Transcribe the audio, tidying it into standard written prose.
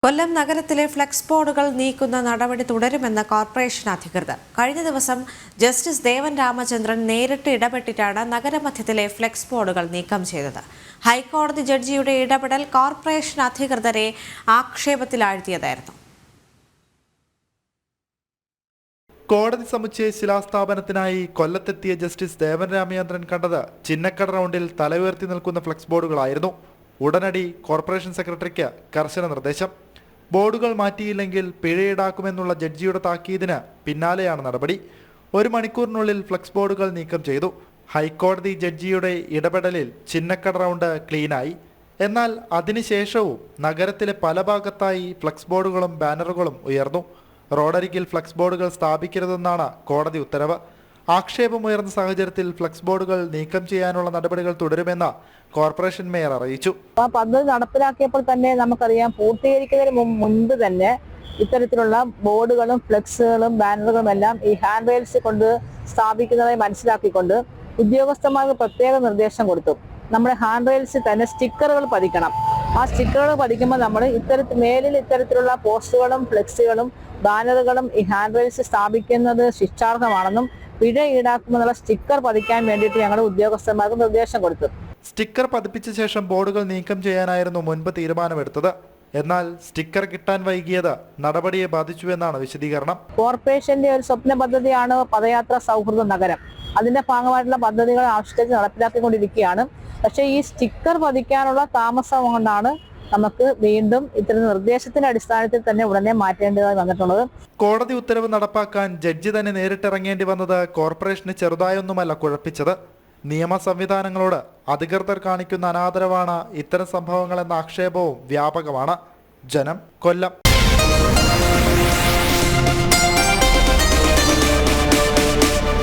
കൊല്ലം നഗരത്തിലെ ഫ്ലെക്സ് ബോർഡുകൾ നീക്കുന്ന നടപടി തുടരുമെന്ന് കോർപ്പറേഷൻ അധികൃതർ. കഴിഞ്ഞ ദിവസം ജസ്റ്റിസ് ദേവൻ രാമചന്ദ്രൻ നേരിട്ട് ഇടപെട്ടിട്ടാണ് നഗരമധ്യത്തിലെ ഫ്ലെക്സ് ബോർഡുകൾ നീക്കം ചെയ്തത്. ഹൈക്കോടതി ജഡ്ജിയുടെ ഇടപെടൽ കോർപ്പറേഷൻ അധികൃതരെ ആക്ഷേപത്തിലാഴ്ത്തിയതായിരുന്നു. കോടതി സമുച്ചയ ശിലാസ്ഥാപനത്തിനായി കൊല്ലത്തെത്തിയ ജസ്റ്റിസ് ദേവൻ രാമചന്ദ്രൻ കണ്ടത് ചിന്നക്കട റൗണ്ടിൽ തല ഉയർത്തി നിൽക്കുന്ന ഫ്ലെക്സ് ബോർഡുകളായിരുന്നു. ഉടനടി കോർപ്പറേഷൻ സെക്രട്ടറിക്ക് കർശന നിർദ്ദേശം. ബോർഡുകൾ മാറ്റിയില്ലെങ്കിൽ പിഴ ഈടാക്കുമെന്നുള്ള ജഡ്ജിയുടെ താക്കീതിന് പിന്നാലെയാണ് നടപടി. 1 മണിക്കൂറിനുള്ളിൽ ഫ്ലെക്സ് ബോർഡുകൾ നീക്കം ചെയ്തു. ഹൈക്കോടതി ജഡ്ജിയുടെ ഇടപെടലിൽ ചിന്നക്കട റൗണ്ട് ക്ലീനായി. എന്നാൽ അതിനുശേഷവും നഗരത്തിലെ പല ഭാഗത്തായി ഫ്ലെക്സ് ബോർഡുകളും ബാനറുകളും ഉയർന്നു. റോഡരികിൽ ഫ്ലെക്സ് ബോർഡുകൾ സ്ഥാപിക്കരുതെന്നാണ് കോടതി ഉത്തരവ്. ആക്ഷേപമുയർന്ന സാഹചര്യത്തിൽ ഫ്ലെക്സ് ബോർഡുകൾ നീക്കം ചെയ്യാനുള്ള നടപടികൾ തുടരുമെന്ന് കോർപ്പറേഷൻ മേയർ അറിയിച്ചു. പദ്ധതി നടപ്പിലാക്കിയപ്പോൾ തന്നെ നമുക്കറിയാം, പൂർത്തീകരിക്കുന്നതിന് മുൻപ് തന്നെ ഇത്തരത്തിലുള്ള ബോർഡുകളും ഫ്ലെക്സുകളും ബാനറുകളും എല്ലാം ഈ ഹാൻഡ് റെയിൽസ് കൊണ്ട് സ്ഥാപിക്കുന്നതായി മനസ്സിലാക്കിക്കൊണ്ട് ഉദ്യോഗസ്ഥന്മാർക്ക് പ്രത്യേക നിർദ്ദേശം കൊടുത്തു. നമ്മുടെ ഹാൻഡ് റെയിൽസിൽ തന്നെ സ്റ്റിക്കറുകൾ പതിക്കണം. ആ സ്റ്റിക്കറുകൾ പതിക്കുമ്പോൾ നമ്മൾ മേലിൽ ഇത്തരത്തിലുള്ള പോസ്റ്ററുകളും ഫ്ലെക്സുകളും ബാനറുകളും ഈ ഹാൻഡ് റെയിൽസ് സ്ഥാപിക്കുന്നത് ശിക്ഷാർഹമാണെന്നും പിഴ ഈടാക്കുമെന്നുള്ള സ്റ്റിക്കർ പതിക്കാൻ വേണ്ടിയിട്ട് ഞങ്ങൾ ഉദ്യോഗസ്ഥന്മാർക്ക് നിർദ്ദേശം കൊടുത്തു. സ്റ്റിക്കർ പതിപ്പിച്ച ശേഷം ബോർഡുകൾ നീക്കം ചെയ്യാനായിരുന്നു മുൻപ് തീരുമാനമെടുത്തത്. എന്നാൽ സ്റ്റിക്കർ കിട്ടാൻ വൈകിയത് നടപടിയെ ബാധിച്ചുവെന്നാണ് വിശദീകരണം. കോർപ്പറേഷന്റെ ഒരു സ്വപ്ന പദ്ധതിയാണ് പദയാത്ര സൗഹൃദ നഗരം. അതിന്റെ ഭാഗമായിട്ടുള്ള പദ്ധതികൾ ആവിഷ്കരിച്ച് നടപ്പിലാക്കിക്കൊണ്ടിരിക്കുകയാണ്. പക്ഷേ ഈ സ്റ്റിക്കർ പതിക്കാനുള്ള താമസം കൊണ്ടാണ് നമുക്ക് വീണ്ടും ഇത്തരം നിർദ്ദേശത്തിന്റെ അടിസ്ഥാനത്തിൽ തന്നെ ഉടനെ മാറ്റേണ്ടതായി വന്നിട്ടുള്ളത്. കോടതി ഉത്തരവ് നടപ്പാക്കാൻ ജഡ്ജി തന്നെ നേരിട്ടിറങ്ങേണ്ടി വന്നത് കോർപ്പറേഷന് ചെറുതായൊന്നുമല്ല കുഴപ്പിച്ചത്. നിയമ സംവിധാനങ്ങളോട് അധികൃതർ കാണിക്കുന്ന അനാദരവാണ് ഇത്തരം സംഭവങ്ങളെന്ന ആക്ഷേപവും വ്യാപകമാണ്. ജനം, കൊല്ലം.